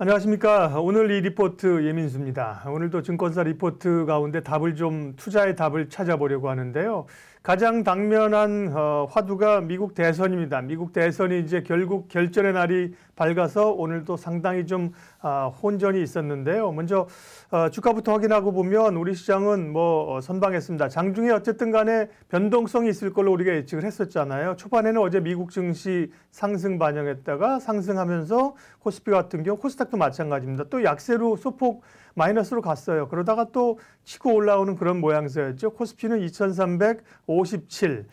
안녕하십니까. 오늘 이 리포트 예민수입니다. 오늘도 증권사 리포트 가운데 투자의 답을 찾아보려고 하는데요. 가장 당면한 화두가 미국 대선입니다. 미국 대선이 이제 결국 결전의 날이 밝아서 오늘도 상당히 좀 혼전이 있었는데요. 먼저 주가부터 확인하고 보면 우리 시장은 선방했습니다. 장중에 어쨌든 간에 변동성이 있을 걸로 우리가 예측을 했었잖아요. 초반에는 어제 미국 증시 상승 반영했다가 상승하면서 코스피 같은 경우 코스닥도 마찬가지입니다. 또 약세로 소폭 마이너스로 갔어요. 그러다가 또 치고 올라오는 그런 모양새였죠. 코스피는 2357,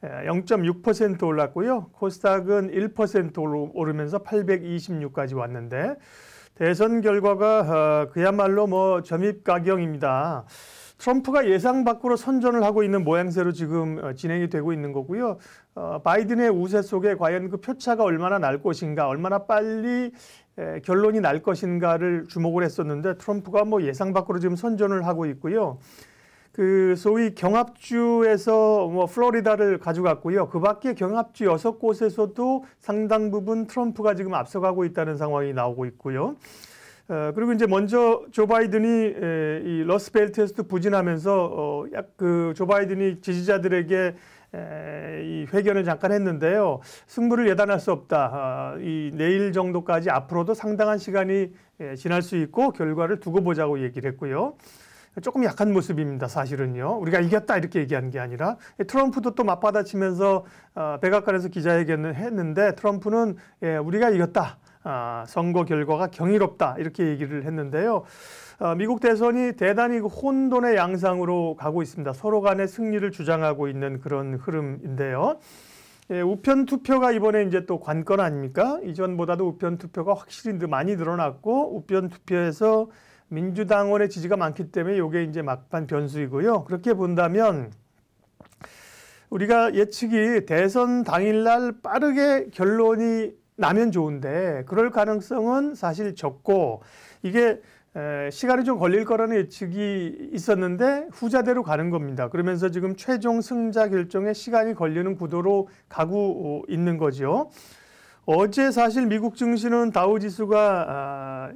0.6% 올랐고요. 코스닥은 1% 오르면서 826까지 왔는데 대선 결과가 그야말로 점입가경입니다. 트럼프가 예상 밖으로 선전을 하고 있는 모양새로 지금 진행이 되고 있는 거고요. 바이든의 우세 속에 과연 그 표차가 얼마나 날 것인가, 얼마나 빨리 결론이 날 것인가를 주목을 했었는데 트럼프가 예상 밖으로 지금 선전을 하고 있고요. 그 소위 경합주에서 플로리다를 가져갔고요. 그 밖에 경합주 6곳에서도 상당 부분 트럼프가 지금 앞서가고 있다는 상황이 나오고 있고요. 그리고 이제 먼저 조 바이든이 이 러스트벨트에서도 부진하면서 조 바이든이 지지자들에게 이 회견을 잠깐 했는데요. 승부를 예단할 수 없다. 이 내일 정도까지 앞으로도 상당한 시간이 지날 수 있고 결과를 두고 보자고 얘기를 했고요. 조금 약한 모습입니다. 사실은요. 우리가 이겼다 이렇게 얘기하는 게 아니라 트럼프도 또 맞받아치면서 백악관에서 기자회견을 했는데 트럼프는 우리가 이겼다. 선거 결과가 경이롭다 이렇게 얘기를 했는데요. 미국 대선이 대단히 혼돈의 양상으로 가고 있습니다. 서로 간의 승리를 주장하고 있는 그런 흐름인데요. 우편 투표가 이번에 이제 또 관건 아닙니까? 이전보다도 우편 투표가 확실히 많이 늘어났고 우편 투표에서 민주당원의 지지가 많기 때문에 이게 이제 막판 변수이고요. 그렇게 본다면 우리가 예측이 대선 당일날 빠르게 결론이 나면 좋은데 그럴 가능성은 사실 적고 이게 시간이 좀 걸릴 거라는 예측이 있었는데 후자대로 가는 겁니다. 그러면서 지금 최종 승자 결정에 시간이 걸리는 구도로 가고 있는 거죠. 어제 사실 미국 증시는 다우지수가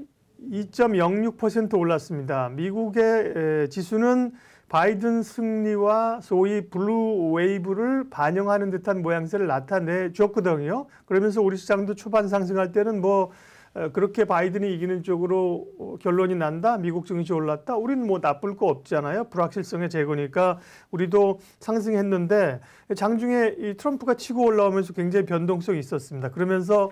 2.06% 올랐습니다. 미국의 지수는 바이든 승리와 소위 블루 웨이브를 반영하는 듯한 모양새를 나타내줬거든요. 그러면서 우리 시장도 초반 상승할 때는 그렇게 바이든이 이기는 쪽으로 결론이 난다. 미국 증시 올랐다. 우리는 나쁠 거 없잖아요. 불확실성의 제거니까 우리도 상승했는데 장중에 이 트럼프가 치고 올라오면서 굉장히 변동성이 있었습니다. 그러면서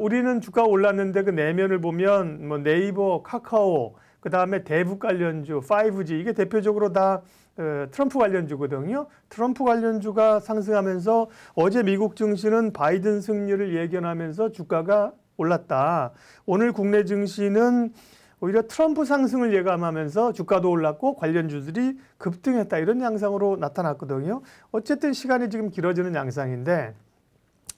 우리는 주가 올랐는데 그 내면을 보면 네이버, 카카오, 그 다음에 대북 관련주, 5G 이게 대표적으로 다 트럼프 관련주거든요. 트럼프 관련주가 상승하면서 어제 미국 증시는 바이든 승리를 예견하면서 주가가 올랐다. 오늘 국내 증시는 오히려 트럼프 상승을 예감하면서 주가도 올랐고 관련주들이 급등했다. 이런 양상으로 나타났거든요. 어쨌든 시간이 지금 길어지는 양상인데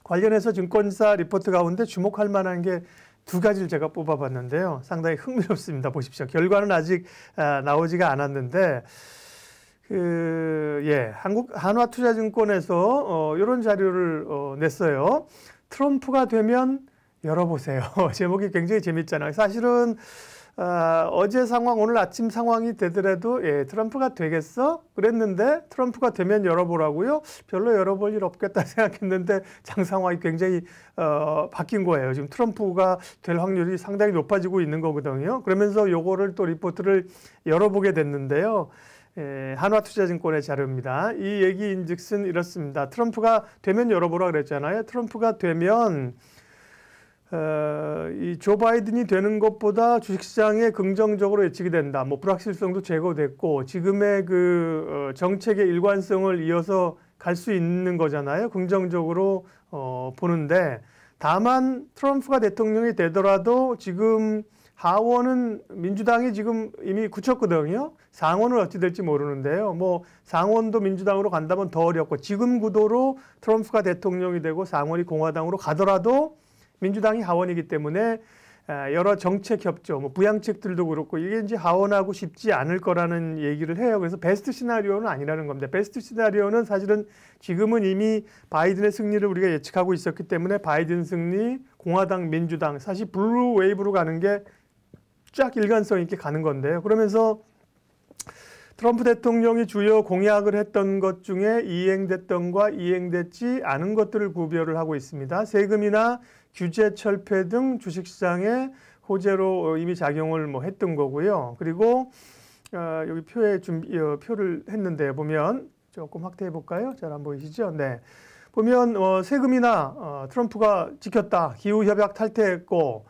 관련해서 증권사 리포트 가운데 주목할 만한 게 두 가지를 제가 뽑아봤는데요. 상당히 흥미롭습니다. 보십시오. 결과는 아직 나오지가 않았는데 한화투자증권에서 이런 자료를 냈어요. 트럼프가 되면 열어보세요. 제목이 굉장히 재밌잖아요. 사실은 어제 상황, 오늘 아침 상황이 되더라도 트럼프가 되겠어? 그랬는데 트럼프가 되면 열어보라고요? 별로 열어볼 일 없겠다 생각했는데 장 상황이 굉장히 바뀐 거예요. 지금 트럼프가 될 확률이 상당히 높아지고 있는 거거든요. 그러면서 요거를 또 리포트를 열어보게 됐는데요. 한화투자증권의 자료입니다. 이 얘기인즉슨 이렇습니다. 트럼프가 되면 열어보라 그랬잖아요. 트럼프가 되면 이 조 바이든이 되는 것보다 주식시장에 긍정적으로 예측이 된다. 불확실성도 제거됐고 지금의 그 정책의 일관성을 이어서 갈 수 있는 거잖아요. 긍정적으로 보는데 다만 트럼프가 대통령이 되더라도 지금 하원은 민주당이 지금 이미 굳혔거든요. 상원은 어찌 될지 모르는데요. 상원도 민주당으로 간다면 더 어렵고 지금 구도로 트럼프가 대통령이 되고 상원이 공화당으로 가더라도 민주당이 하원이기 때문에 여러 정책 협조, 뭐 부양책들도 그렇고 이게 이제 하원하고 쉽지 않을 거라는 얘기를 해요. 그래서 베스트 시나리오는 아니라는 겁니다. 베스트 시나리오는 사실은 지금은 이미 바이든의 승리를 우리가 예측하고 있었기 때문에 바이든 승리, 공화당, 민주당 사실 블루 웨이브로 가는 게 쫙 일관성 있게 가는 건데요. 그러면서 트럼프 대통령이 주요 공약을 했던 것 중에 이행됐던과 이행되지 않은 것들을 구별을 하고 있습니다. 세금이나 규제 철폐 등 주식시장에 호재로 이미 작용을 뭐 했던 거고요. 그리고 여기 표를 했는데 보면 조금 확대해 볼까요? 잘 안 보이시죠? 네. 보면 세금이나 트럼프가 지켰다. 기후협약 탈퇴했고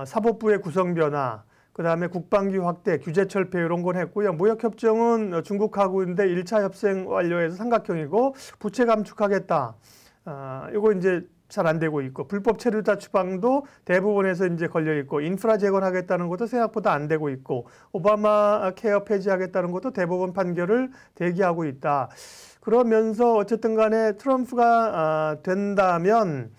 사법부의 구성 변화, 그 다음에 국방비 확대, 규제 철폐 이런 건 했고요. 무역협정은 중국하고 있는데 1차 협상 완료해서 삼각형이고 부채 감축하겠다. 이거 이제 잘 안 되고 있고 불법 체류자 추방도 대부분에서 이제 걸려 있고 인프라 재건하겠다는 것도 생각보다 안 되고 있고 오바마 케어 폐지하겠다는 것도 대법원 판결을 대기하고 있다. 그러면서 어쨌든 간에 트럼프가 된다면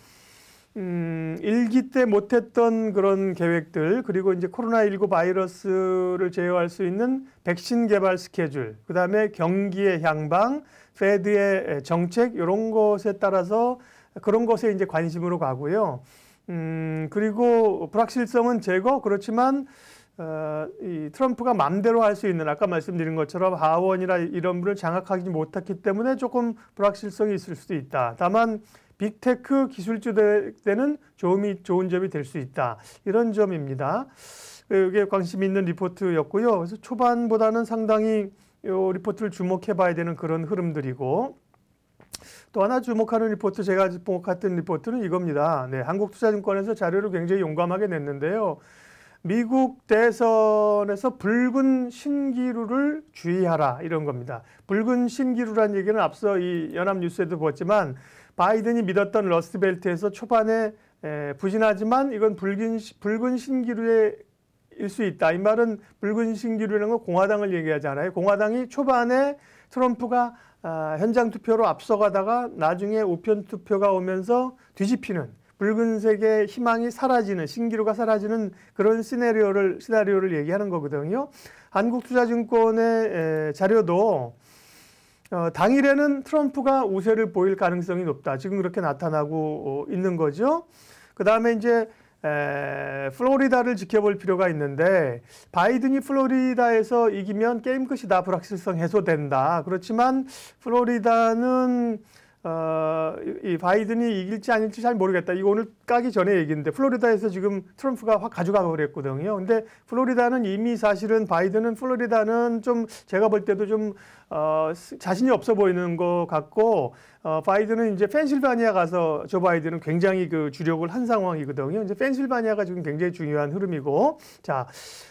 일기 때 못했던 그런 계획들 그리고 이제 코로나19 바이러스를 제어할 수 있는 백신 개발 스케줄, 그 다음에 경기의 향방, 페드의 정책 이런 것에 따라서 그런 것에 이제 관심으로 가고요. 그리고 불확실성은 제거 그렇지만 이 트럼프가 마음대로 할 수 있는 아까 말씀드린 것처럼 하원이나 이런 분을 장악하지 못했기 때문에 조금 불확실성이 있을 수도 있다. 다만 빅테크 기술주들에는 좋은 점이 될 수 있다. 이런 점입니다. 이게 관심 있는 리포트였고요. 그래서 초반보다는 상당히 이 리포트를 주목해 봐야 되는 그런 흐름들이고 또 하나 주목하는 리포트, 제가 주목했던 리포트는 이겁니다. 네, 한국투자증권에서 자료를 굉장히 용감하게 냈는데요. 미국 대선에서 붉은 신기루를 주의하라 이런 겁니다. 붉은 신기루란 얘기는 앞서 이 연합뉴스에도 보았지만 바이든이 믿었던 러스트벨트에서 초반에 부진하지만 이건 붉은 신기루일 수 있다. 이 말은 붉은 신기루라는 건 공화당을 얘기하잖아요. 공화당이 초반에 트럼프가 현장 투표로 앞서가다가 나중에 우편 투표가 오면서 뒤집히는 붉은색의 희망이 사라지는 신기루가 사라지는 그런 시나리오를 얘기하는 거거든요. 한국투자증권의 자료도 당일에는 트럼프가 우세를 보일 가능성이 높다. 지금 그렇게 나타나고 있는 거죠. 그 다음에 이제 플로리다를 지켜볼 필요가 있는데 바이든이 플로리다에서 이기면 게임 끝이다. 불확실성 해소된다. 그렇지만 플로리다는 이 바이든이 이길지 아닐지 잘 모르겠다. 이거 오늘 까기 전에 얘기인데 플로리다에서 지금 트럼프가 확 가져가고 그랬거든요. 근데 플로리다는 이미 사실은 바이든은 플로리다는 좀 제가 볼 때도 좀 자신이 없어 보이는 것 같고 바이든은 이제 펜실바니아 가서 조 바이든은 굉장히 그 주력을 한 상황이거든요. 이제 펜실바니아가 지금 굉장히 중요한 흐름이고 자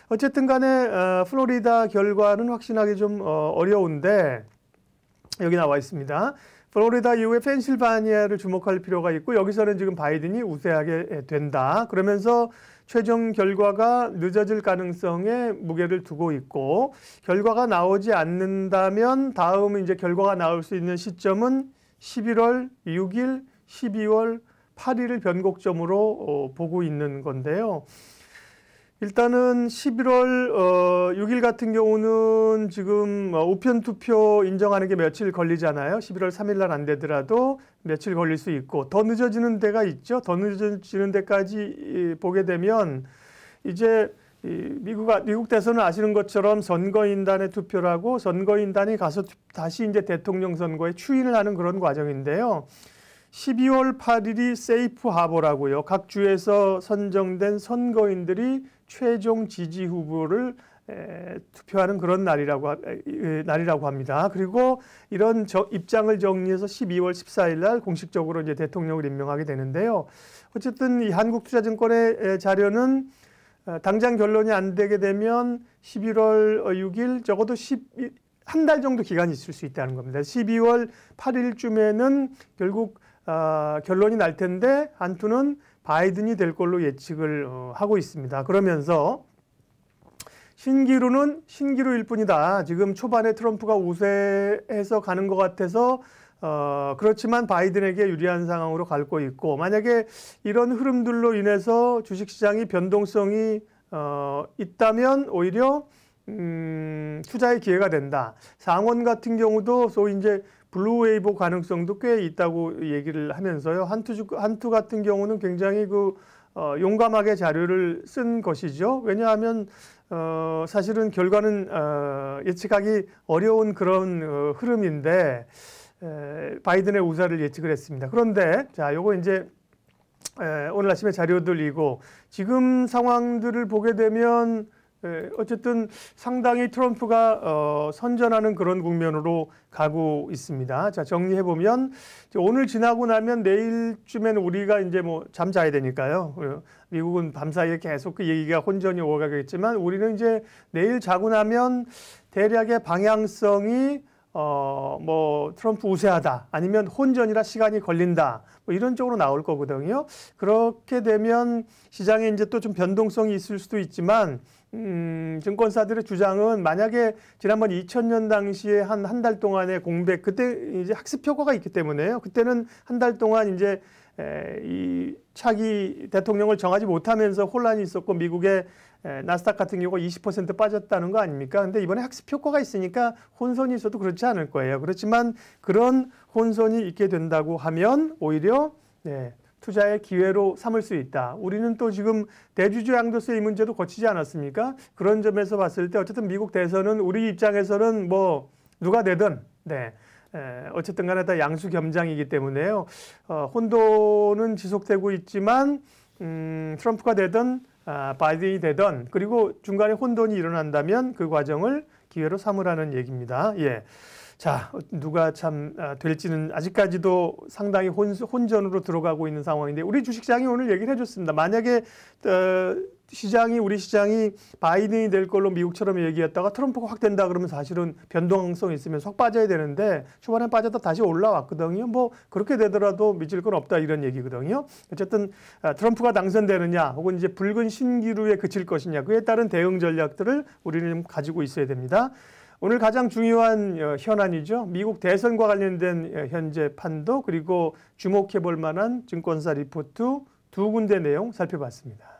어쨌든 간에 플로리다 결과는 확신하기 좀 어려운데 여기 나와 있습니다. 플로리다 이후에 펜실바니아를 주목할 필요가 있고 여기서는 지금 바이든이 우세하게 된다. 그러면서 최종 결과가 늦어질 가능성에 무게를 두고 있고 결과가 나오지 않는다면 다음 이제 결과가 나올 수 있는 시점은 11월 6일, 12월 8일을 변곡점으로 보고 있는 건데요. 일단은 11월 6일 같은 경우는 지금 우편 투표 인정하는 게 며칠 걸리잖아요. 11월 3일 날 안 되더라도 며칠 걸릴 수 있고 더 늦어지는 데가 있죠. 더 늦어지는 데까지 보게 되면 이제 미국 대선은 아시는 것처럼 선거인단의 투표를 하고 선거인단이 가서 다시 이제 대통령 선거에 추인을 하는 그런 과정인데요. 12월 8일이 세이프 하버라고요. 각 주에서 선정된 선거인들이 최종 지지 후보를 투표하는 그런 날이라고 합니다. 그리고 이런 입장을 정리해서 12월 14일 날 공식적으로 이제 대통령을 임명하게 되는데요. 어쨌든 이 한국투자증권의 자료는 당장 결론이 안 되게 되면 11월 6일 적어도 한 달 정도 기간이 있을 수 있다는 겁니다. 12월 8일쯤에는 결국 결론이 날 텐데 한투는 바이든이 될 걸로 예측을 하고 있습니다. 그러면서 신기루는 신기루일 뿐이다. 지금 초반에 트럼프가 우세해서 가는 것 같아서 그렇지만 바이든에게 유리한 상황으로 가고 있고, 만약에 이런 흐름들로 인해서 주식시장이 변동성이 있다면 오히려 투자의 기회가 된다. 상원 같은 경우도 소위 이제 블루웨이브 가능성도 꽤 있다고 얘기를 하면서요. 한투 같은 경우는 굉장히 용감하게 자료를 쓴 것이죠. 왜냐하면 사실은 결과는 예측하기 어려운 그런 흐름인데 바이든의 우사를 예측을 했습니다. 그런데 자, 요거 이제 오늘 아침에 자료들이고 지금 상황들을 보게 되면 어쨌든 상당히 트럼프가 선전하는 그런 국면으로 가고 있습니다. 자, 정리해 보면 오늘 지나고 나면 내일쯤에는 우리가 이제 뭐 잠자야 되니까요. 미국은 밤사이에 계속 그 얘기가 혼전이 오가겠지만 우리는 이제 내일 자고 나면 대략의 방향성이 뭐 트럼프 우세하다 아니면 혼전이라 시간이 걸린다 뭐 이런 쪽으로 나올 거거든요. 그렇게 되면 시장에 이제 또 좀 변동성이 있을 수도 있지만 증권사들의 주장은 만약에 지난번 2000년 당시에 한 달 동안의 공백 그때 이제 학습 효과가 있기 때문에요. 그때는 한 달 동안 이제 이 차기 대통령을 정하지 못하면서 혼란이 있었고 미국의 나스닥 같은 경우가 20% 빠졌다는 거 아닙니까? 근데 이번에 학습 효과가 있으니까 혼선이 있어도 그렇지 않을 거예요. 그렇지만 그런 혼선이 있게 된다고 하면 오히려 투자의 기회로 삼을 수 있다. 우리는 또 지금 대주주 양도세 이 문제도 거치지 않았습니까? 그런 점에서 봤을 때 어쨌든 미국 대선은 우리 입장에서는 뭐 누가 되든 어쨌든 간에 다 양수 겸장이기 때문에요. 혼돈은 지속되고 있지만 트럼프가 되든 바이든이 되든 그리고 중간에 혼돈이 일어난다면 그 과정을 기회로 삼으라는 얘기입니다. 예. 자, 누가 참 될지는 아직까지도 상당히 혼전으로 들어가고 있는 상황인데 우리 주식시장이 오늘 얘기를 해줬습니다. 만약에 우리 시장이 바이든이 될 걸로 미국처럼 얘기했다가 트럼프가 확 된다 그러면 사실은 변동성이 있으면서 확 빠져야 되는데 초반에 빠졌다 다시 올라왔거든요. 뭐 그렇게 되더라도 믿을 건 없다 이런 얘기거든요. 어쨌든 트럼프가 당선되느냐 혹은 이제 붉은 신기루에 그칠 것이냐 그에 따른 대응 전략들을 우리는 가지고 있어야 됩니다. 오늘 가장 중요한 현안이죠. 미국 대선과 관련된 현재 판도 그리고 주목해 볼 만한 증권사 리포트 두 군데 내용 살펴봤습니다.